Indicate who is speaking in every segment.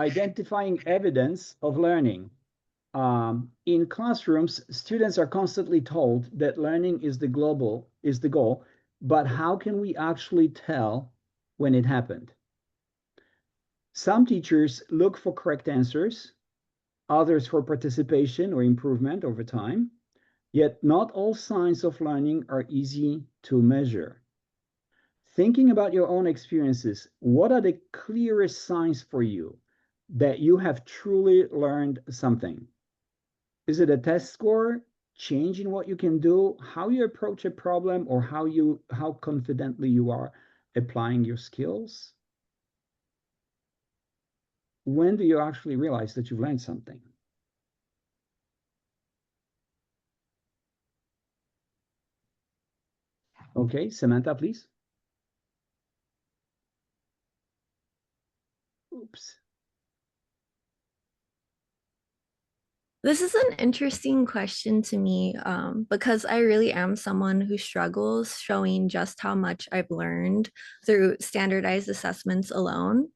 Speaker 1: identifying evidence of learning. In classrooms, students are constantly told that learning is the goal, but how can we actually tell when it happened? Some teachers look for correct answers, others for participation or improvement over time, yet not all signs of learning are easy to measure. Thinking about your own experiences, what are the clearest signs for you that you have truly learned something? Is it a test score, change in what you can do, how you approach a problem, or how confidently you are applying your skills? When do you actually realize that you've learned something? Okay, Samantha, please. Oops.
Speaker 2: This is an interesting question to me because I really am someone who struggles showing just how much I've learned through standardized assessments alone.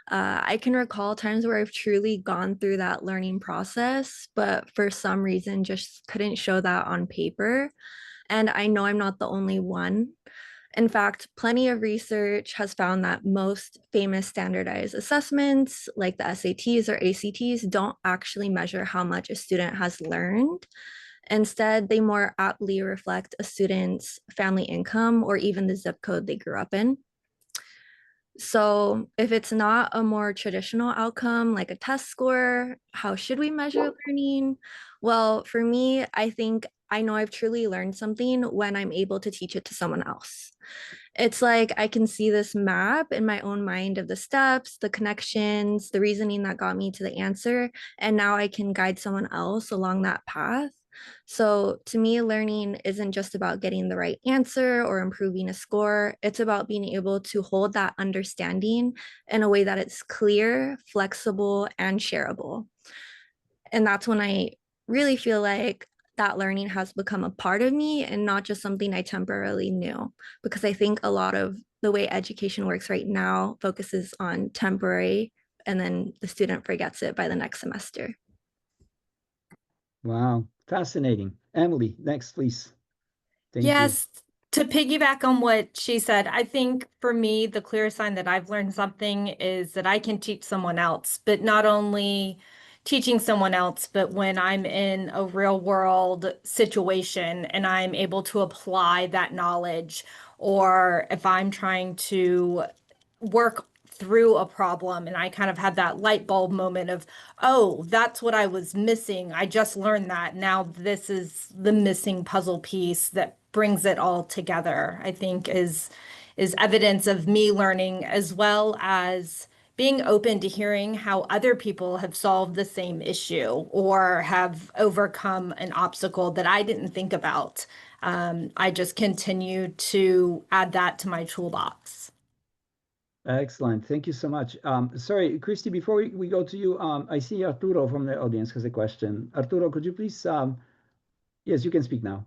Speaker 2: I can recall times where I've truly gone through that learning process, but for some reason just couldn't show that on paper. And I know I'm not the only one. In fact, plenty of research has found that most famous standardized assessments, like the SATs or ACTs, don't actually measure how much a student has learned. Instead, they more aptly reflect a student's family income or even the zip code they grew up in. So, if it's not a more traditional outcome like a test score, how should we measure learning? Well, for me, I think I know I've truly learned something when I'm able to teach it to someone else. It's like I can see this map in my own mind of the steps, the connections, the reasoning that got me to the answer, and now I can guide someone else along that path. So to me, learning isn't just about getting the right answer or improving a score. It's about being able to hold that understanding in a way that it's clear, flexible, and shareable. And that's when I really feel like that learning has become a part of me and not just something I temporarily knew. Because I think a lot of the way education works right now focuses on temporary, and then the student forgets it by the next semester.
Speaker 1: Wow, fascinating. Emily, next, please. Thank you.
Speaker 3: Yes, to piggyback on what she said, I think for me, the clear sign that I've learned something is that I can teach someone else, but not only teaching someone else, but when I'm in a real world situation and I'm able to apply that knowledge, or if I'm trying to work through a problem and I kind of had that light bulb moment of, oh, that's what I was missing. I just learned that. Now this is the missing puzzle piece that brings it all together, I think is evidence of me learning, as well as being open to hearing how other people have solved the same issue or have overcome an obstacle that I didn't think about. I just continue to add that to my toolbox.
Speaker 1: Excellent. Thank you so much. Sorry, Christy, before we go to you, I see Arturo from the audience has a question. Arturo, could you please, yes, you can speak now.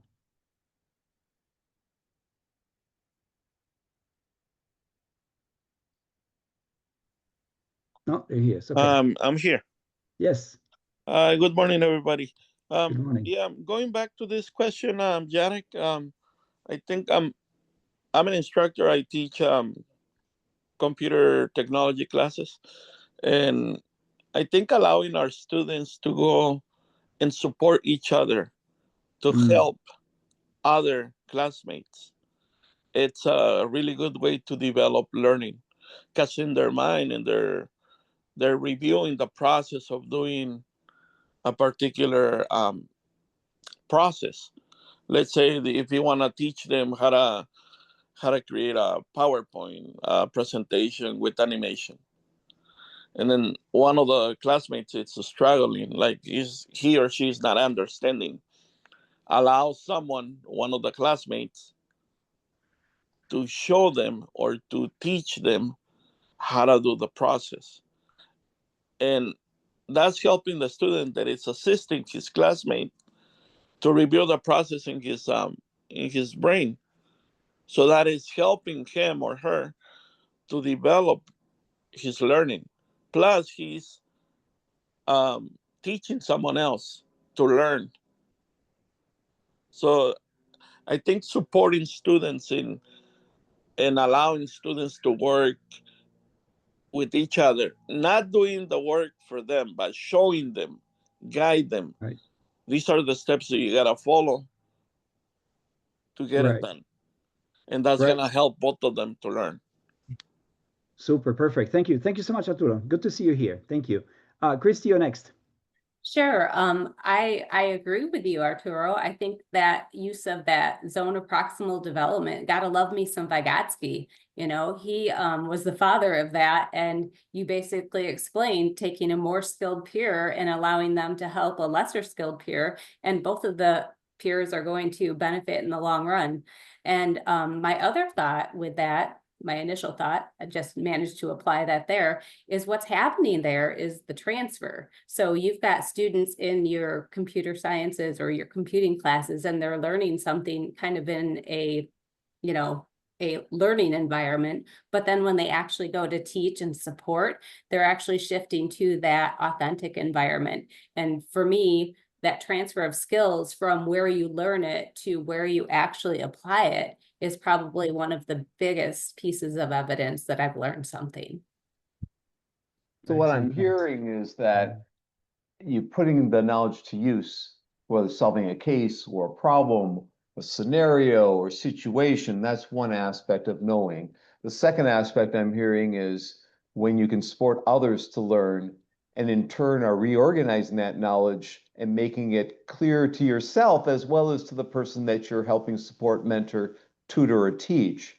Speaker 1: No, there he is. Okay.
Speaker 4: I'm here.
Speaker 1: Yes.
Speaker 4: Good morning, everybody.
Speaker 1: Good morning.
Speaker 4: Yeah, going back to this question, Jarek, I think I'm an instructor. I teach computer technology classes, and I think allowing our students to go and support each other to help other classmates, it's a really good way to develop learning, catching their mind, and they're reviewing the process of doing a particular process. Let's say if you want to teach them how to create a PowerPoint presentation with animation, and then one of the classmates is struggling, like he or she is not understanding, allow someone, one of the classmates, to show them or to teach them how to do the process, and that's helping the student that is assisting his classmate to review the process in his brain. So that is helping him or her to develop his learning. plus he's teaching someone else to learn. So I think supporting students in and allowing students to work with each other, not doing the work for them, but showing them, guide them.
Speaker 1: Right.
Speaker 4: These are the steps that you gotta follow to get it
Speaker 1: Right.
Speaker 4: done. And that's
Speaker 1: Right.
Speaker 4: gonna help both of them to learn.
Speaker 1: Super, perfect. Thank you. Thank you so much, Arturo. Good to see you here. Thank you. Christy, you're next.
Speaker 5: Sure. I agree with you, Arturo. I think that use of that zone of proximal development, gotta love me some Vygotsky. You know, he was the father of that. And you basically explained taking a more skilled peer and allowing them to help a lesser skilled peer. And both of the peers are going to benefit in the long run. And my other thought with that, my initial thought, I just managed to apply that there, is what's happening there is the transfer. So you've got students in your computer sciences or your computing classes, and they're learning something kind of in a, you know, a learning environment. But then when they actually go to teach and support, they're actually shifting to that authentic environment. And for me, that transfer of skills from where you learn it to where you actually apply it is probably one of the biggest pieces of evidence that I've learned something.
Speaker 6: So what I'm
Speaker 1: Excellent.
Speaker 6: hearing is that you putting the knowledge to use, whether solving a case or a problem, a scenario or situation, that's one aspect of knowing. The second aspect I'm hearing is when you can support others to learn and in turn are reorganizing that knowledge and making it clear to yourself as well as to the person that you're helping support, mentor, tutor, or teach.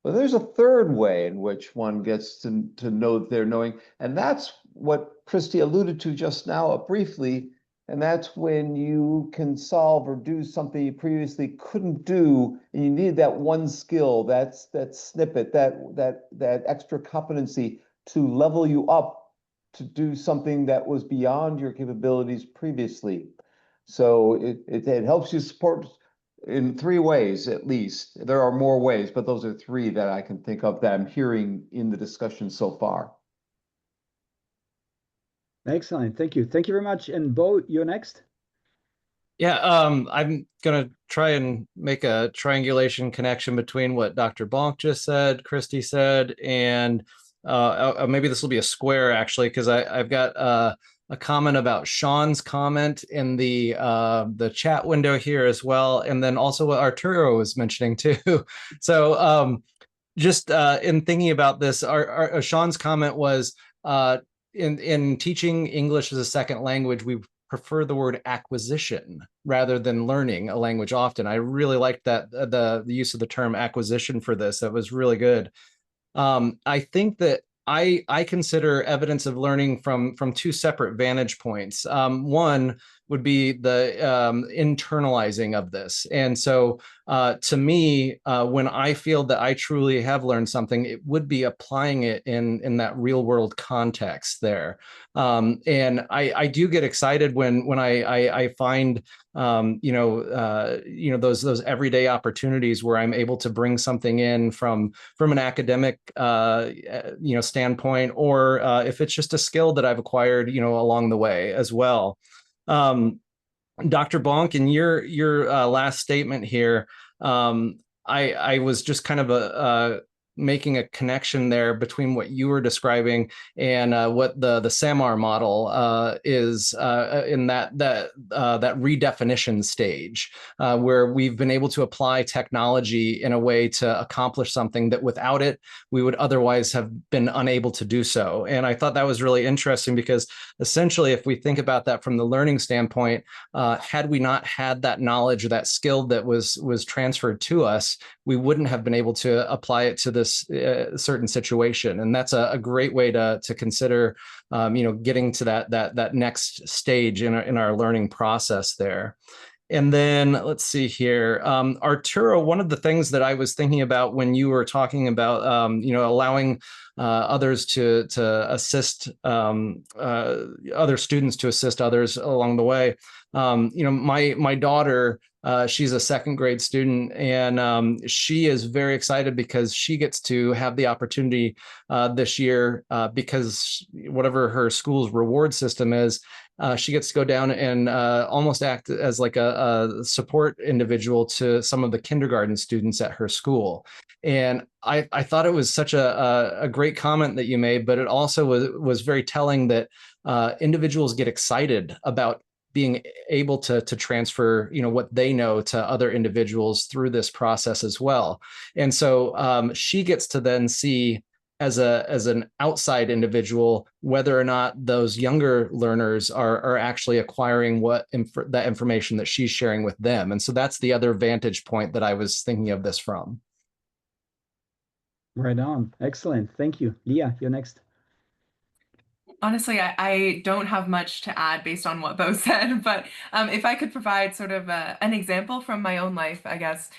Speaker 6: But there's a third way in which one gets to know that they're knowing, and that's what Christy alluded to just now briefly, and that's when you can solve or do something you previously couldn't do, and you need that one skill, that snippet, that extra competency to level you up to do something that was beyond your capabilities previously. So it helps you support in three ways, at least. There are more ways, but those are three that I can think of that I'm hearing in the discussion so far.
Speaker 1: Excellent. Thank you. Thank you very much. And Bo, you're next.
Speaker 7: Yeah, I'm gonna try and make a triangulation connection between what Dr. Bonk just said, Christy said, and maybe this will be a square actually, because I've got a comment about Sean's comment in the chat window here as well, and then also what Arturo was mentioning too. So just in thinking about this, Sean's comment was in teaching English as a second language, we prefer the word acquisition rather than learning a language often. I really liked that the use of the term acquisition for this. That was really good. I think that I consider evidence of learning from two separate vantage points. One would be the internalizing of this. And so to me, when I feel that I truly have learned something, it would be applying it in that real world context there. And I do get excited when I find those everyday opportunities where I'm able to bring something in from an academic standpoint, or if it's just a skill that I've acquired along the way as well. Dr. Bonk, in your last statement here, I was just kind of making a connection there between what you were describing and what the SAMR model is in that redefinition stage, where we've been able to apply technology in a way to accomplish something that without it, we would otherwise have been unable to do so. And I thought that was really interesting because essentially, if we think about that from the learning standpoint, had we not had that knowledge or that skill that was transferred to us, we wouldn't have been able to apply it to this certain situation. And that's a great way to consider, getting to that next stage in our learning process there. And then let's see here, Arturo, one of the things that I was thinking about when you were talking about, allowing others to assist other students to assist others along the way. My daughter, she's a second grade student, and she is very excited because she gets to have the opportunity this year, because whatever her school's reward system is, she gets to go down and almost act as like a support individual to some of the kindergarten students at her school. And I thought it was such a great comment that you made, but it also was very telling that individuals get excited about being able to transfer, what they know to other individuals through this process as well. And so she gets to then see, as an outside individual, whether or not those younger learners are actually acquiring that information that she's sharing with them. And so that's the other vantage point that I was thinking of this from.
Speaker 1: Right on. Excellent. Thank you. Leah, you're next.
Speaker 8: Honestly, I don't have much to add based on what Bo said, but if I could provide sort of an example from my own life, I guess.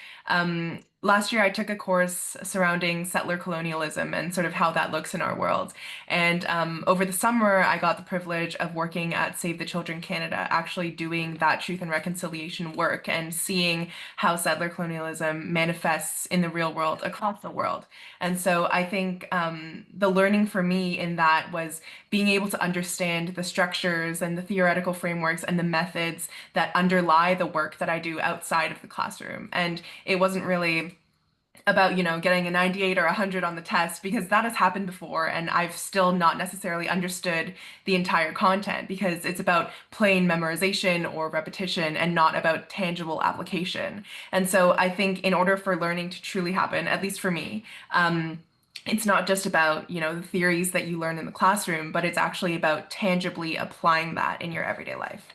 Speaker 8: Last year, I took a course surrounding settler colonialism and sort of how that looks in our world. And over the summer, I got the privilege of working at Save the Children Canada, actually doing that truth and reconciliation work and seeing how settler colonialism manifests in the real world across the world. And so I think the learning for me in that was being able to understand the structures and the theoretical frameworks and the methods that underlie the work that I do outside of the classroom. And it wasn't really about, getting a 98 or 100 on the test, because that has happened before and I've still not necessarily understood the entire content, because it's about plain memorization or repetition and not about tangible application. And so I think in order for learning to truly happen, at least for me, it's not just about, the theories that you learn in the classroom, but it's actually about tangibly applying that in your everyday life.